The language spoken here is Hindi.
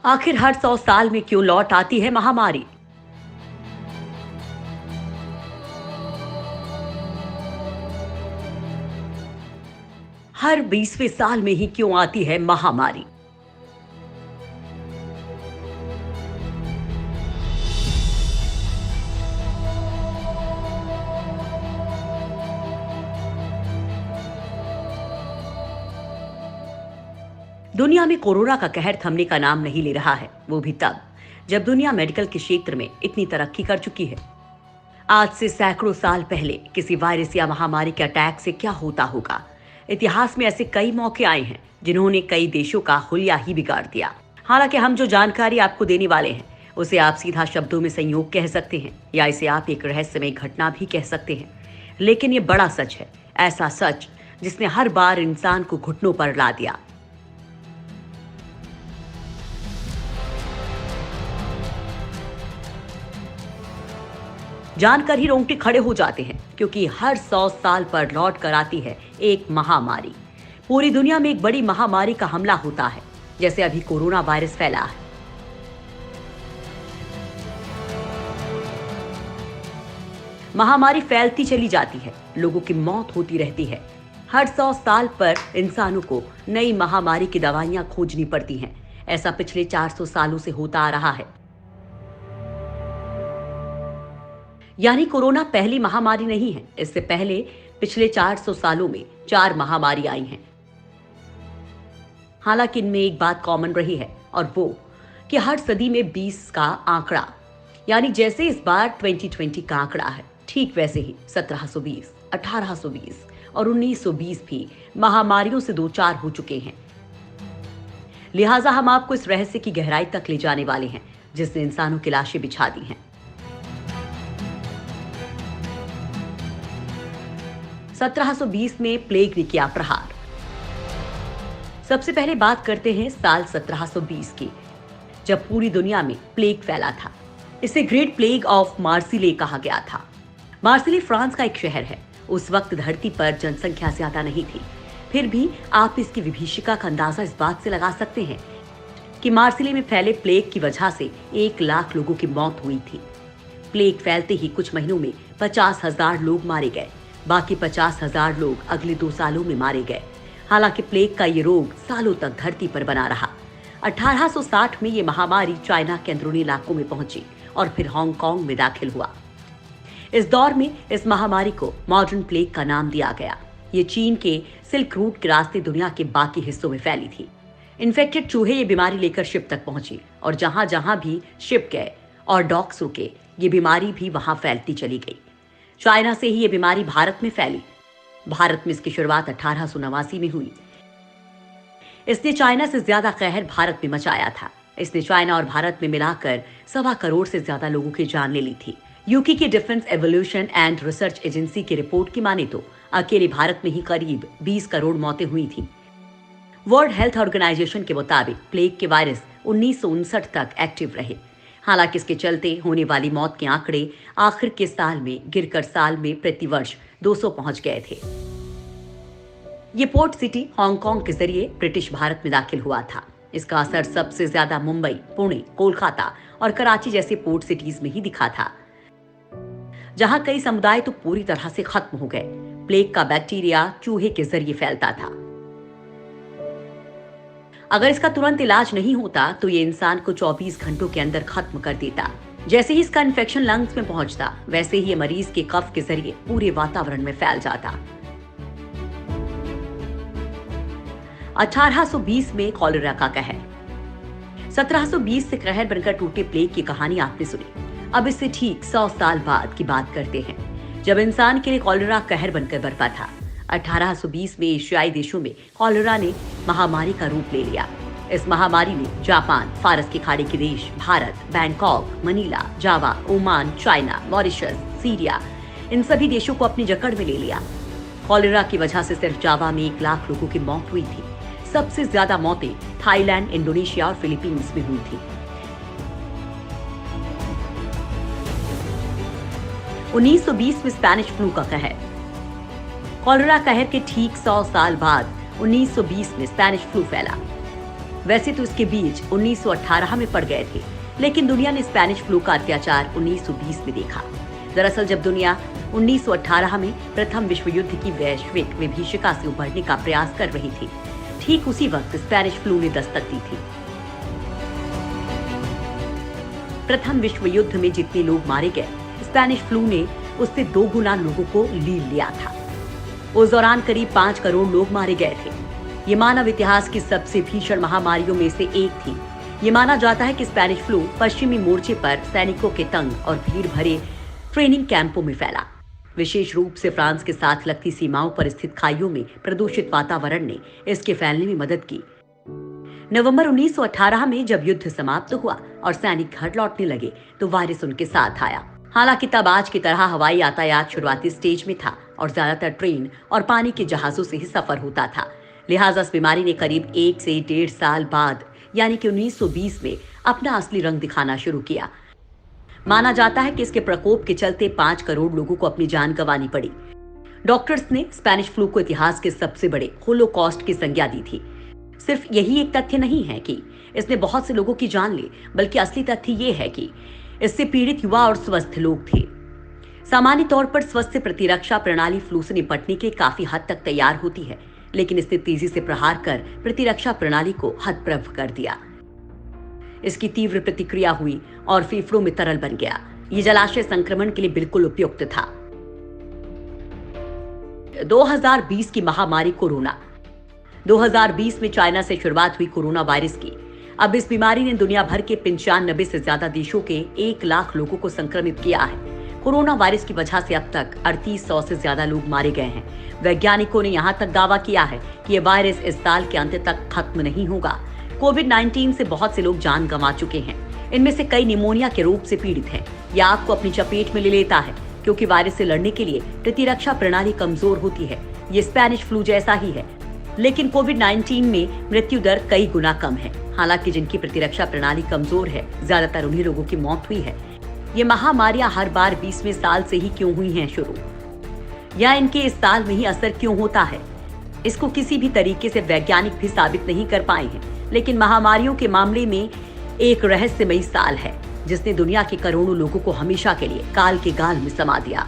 आखिर हर 100 साल में क्यों लौट आती है महामारी? हर 20वें साल में ही क्यों आती है महामारी? दुनिया में कोरोना का कहर थमने का नाम नहीं ले रहा है, वो भी तब जब दुनिया मेडिकल के क्षेत्र में इतनी तरक्की कर चुकी है। आज से सैकड़ों साल पहले किसी वायरस या महामारी के अटैक से क्या होता होगा? इतिहास में ऐसे कई मौके आए हैं जिन्होंने कई देशों का हुलिया ही बिगाड़ दिया। हालांकि हम जो जानकारी आपको देने वाले हैं उसे आप सीधा शब्दों में संयोग कह सकते हैं या इसे आप एक रहस्यमय घटना भी कह सकते हैं, लेकिन ये बड़ा सच है, ऐसा सच जिसने हर बार इंसान को घुटनों पर ला दिया। जानकर ही रोंगटे खड़े हो जाते हैं, क्योंकि हर 100 साल पर लौट कर आती है एक महामारी। पूरी दुनिया में एक बड़ी महामारी का हमला होता है, जैसे अभी कोरोना वायरस फैला है। महामारी फैलती चली जाती है, लोगों की मौत होती रहती है। हर 100 साल पर इंसानों को नई महामारी की दवाइयां खोजनी पड़ती हैं। ऐसा पिछले 400 सालों से होता आ रहा है। यानी कोरोना पहली महामारी नहीं है। इससे पहले पिछले 400 सालों में 4 महामारी आई हैं। हालांकि इनमें एक बात कॉमन रही है, और वो कि हर सदी में 20 का आंकड़ा, यानी जैसे इस बार 2020 का आंकड़ा है, ठीक वैसे ही 1720, 1820 और 1920 भी महामारियों से दो चार हो चुके हैं। लिहाजा हम आपको इस रहस्य की गहराई तक ले जाने वाले हैं जिसने इंसानों की लाशें बिछा दी हैं। 1720 में प्लेग ने किया प्रहार। सबसे पहले बात करते हैं साल 1720 की, जब पूरी दुनिया में प्लेग फैला था। इसे ग्रेट प्लेग ऑफ मार्सिले कहा गया था। मार्सिले फ्रांस का एक शहर है। उस वक्त धरती पर जनसंख्या ज्यादा नहीं थी, फिर भी आप इसकी विभीषिका का अंदाजा इस बात से लगा सकते हैं कि मार्सिले में फैले प्लेग की वजह से 1 लाख लोगों की मौत हुई थी। प्लेग फैलते ही कुछ महीनों में 50,000 लोग मारे गए। बाकी 50,000 लोग अगले 2 सालों में मारे गए। हालांकि प्लेग का ये रोग सालों तक धरती पर बना रहा। 1860 में ये महामारी चाइना के अंदरूनी इलाकों में पहुंची और फिर हांगकांग में दाखिल हुआ। इस दौर में इस महामारी को मॉडर्न प्लेग का नाम दिया गया। ये चीन के सिल्क रूट के रास्ते दुनिया के बाकी हिस्सों में फैली थी। इन्फेक्टेड चूहे ये बीमारी लेकर शिप तक पहुंची, और जहां जहां भी शिप गए और डॉक्स रुके, ये बीमारी भी वहां फैलती चली गई। चाइना से ही ये बीमारी भारत में फैली। भारत में इसकी शुरुआत 1889 में हुई। इसने चाइना से ज्यादा कहर भारत में मचाया था। इसने चाइना और भारत में मिलाकर 1.25 करोड़ से ज्यादा लोगों की जान ले ली थी। यूके की defence evolution and research agency की रिपोर्ट की माने तो अकेले भारत में ही करीब 20 करोड़ मौतें हुई थी। वर्ल्ड हेल्थ ऑर्गेनाइजेशन के मुताबिक प्लेग के वायरस 1959 तक एक्टिव रहे। हालांकि इसके चलते होने वाली मौत के आंकड़े आखिर के साल में गिरकर साल में प्रतिवर्ष 200 पहुंच गए थे। ये पोर्ट सिटी हांगकांग के जरिए ब्रिटिश भारत में दाखिल हुआ था। इसका असर सबसे ज्यादा मुंबई, पुणे, कोलकाता और कराची जैसे पोर्ट सिटीज में ही दिखा था, जहां कई समुदाय तो पूरी तरह से खत्म हो गए। प्लेग का बैक्टीरिया चूहे के जरिए फैलता था। अगर इसका तुरंत इलाज नहीं होता तो ये इंसान को 24 घंटों के अंदर खत्म कर देता। जैसे ही इसका इन्फेक्शन लंग्स में पहुंचता, वैसे ही ये मरीज के कफ के जरिए पूरे वातावरण में फैल जाता। 1820 में कॉलेरा का कहर। 1720 से कहर बनकर टूटे प्लेग की कहानी आपने सुनी। अब इससे ठीक 100 साल बाद की बात करते हैं, जब इंसान के लिए कॉलेरा कहर बनकर बरपा था। 1820 में एशियाई देशों में कॉलेरा ने महामारी का रूप ले लिया। इस महामारी ने जापान, फारस की खाड़ी के देश, भारत, बैंकॉक, मनीला, जावा, ओमान, चाइना, मॉरिशस, सीरिया, इन सभी देशों को अपनी जकड़ में ले लिया। कॉलेरा की वजह से सिर्फ जावा में 1 लाख लोगों की मौत हुई थी। सबसे ज्यादा मौतें थाईलैंड, इंडोनेशिया और फिलीपींस में हुई थी। 1920 में स्पेनिश फ्लू का कहर। कॉलेरा कहर के ठीक 100 साल बाद 1920 में स्पेनिश फ्लू फैला। वैसे तो इसके बीज 1918 में पड़ गए थे, लेकिन दुनिया ने स्पेनिश फ्लू का अत्याचार 1920 में देखा। दरअसल जब दुनिया 1918 में प्रथम विश्व युद्ध की वैश्विक विभीषिका से उभरने का प्रयास कर रही थी, ठीक उसी वक्त स्पेनिश फ्लू ने दस्तक दी थी। प्रथम विश्व युद्ध में जितने लोग मारे गए, स्पेनिश फ्लू ने उससे 2 गुना लोगों को लील लिया था। उस दौरान करीब 5 करोड़ लोग मारे गए थे। ये मानव इतिहास की सबसे भीषण महामारियों में से एक थी। ये माना जाता है कि स्पेनिश फ्लू पश्चिमी मोर्चे पर सैनिकों के तंग और भीड़ भरे ट्रेनिंग कैंपों में फैला। विशेष रूप से फ्रांस के साथ लगती सीमाओं पर स्थित खाइयों में प्रदूषित वातावरण ने इसके फैलने में मदद की। नवंबर 1918 में जब युद्ध समाप्त हुआ और सैनिक घर लौटने लगे तो वायरस उनके साथ आया। हालांकि तब आज की तरह हवाई यातायात शुरुआती स्टेज में था और ज्यादातर ट्रेन और पानी के जहाजों से ही सफर होता था। लिहाजा इस बीमारी ने करीब 1 से 1.5 साल बाद यानी कि 1920 में अपना असली रंग दिखाना शुरू किया। माना जाता है कि इसके प्रकोप के चलते 5 करोड़ लोगों को अपनी जान गंवानी पड़ी। डॉक्टर्स ने स्पेनिश फ्लू को इतिहास के सबसे बड़े होलोकॉस्ट की संज्ञा दी थी। सिर्फ यही एक तथ्य नहीं है कि इसने बहुत से लोगों की जान ली, बल्कि असली तथ्य ये है कि इससे पीड़ित युवा और स्वस्थ लोग थे। सामान्य तौर पर स्वस्थ प्रतिरक्षा प्रणाली फ्लू से निपटने के काफी हद तक तैयार होती है, लेकिन इसने तेजी से प्रहार कर प्रतिरक्षा प्रणाली को हतप्रभ कर दिया। इसकी तीव्र प्रतिक्रिया हुई और फेफड़ों में तरल बन गया। ये जलाशय संक्रमण के लिए बिल्कुल उपयुक्त था। 2020 की महामारी कोरोना। 2020 में चाइना से शुरुआत हुई कोरोना वायरस की। अब इस बीमारी ने दुनिया भर के 95 से ज्यादा देशों के 1 लाख लोगों को संक्रमित किया है। कोरोना वायरस की वजह से अब तक 3800 से ज्यादा लोग मारे गए हैं। वैज्ञानिकों ने यहाँ तक दावा किया है कि ये वायरस इस साल के अंत तक खत्म नहीं होगा। कोविड-19 से बहुत से लोग जान गंवा चुके हैं। इनमें से कई निमोनिया के रोग से पीड़ित हैं। यह आपको अपनी चपेट में ले लेता है, क्योंकि वायरस से लड़ने के लिए प्रतिरक्षा प्रणाली कमजोर होती है। ये स्पेनिश फ्लू जैसा ही है, लेकिन कोविड-19 में मृत्यु दर कई गुना कम है। हालांकि जिनकी प्रतिरक्षा प्रणाली कमजोर है, ज्यादातर उन्हीं लोगों की मौत हुई है। ये महामारियां हर बार 20वें साल से ही क्यों हुई हैं शुरू, या इनके इस साल में ही असर क्यों होता है, इसको किसी भी तरीके से वैज्ञानिक भी साबित नहीं कर पाए हैं। लेकिन महामारियों के मामले में एक रहस्यमयी साल है, जिसने दुनिया के करोड़ों लोगों को हमेशा के लिए काल के गाल में समा दिया।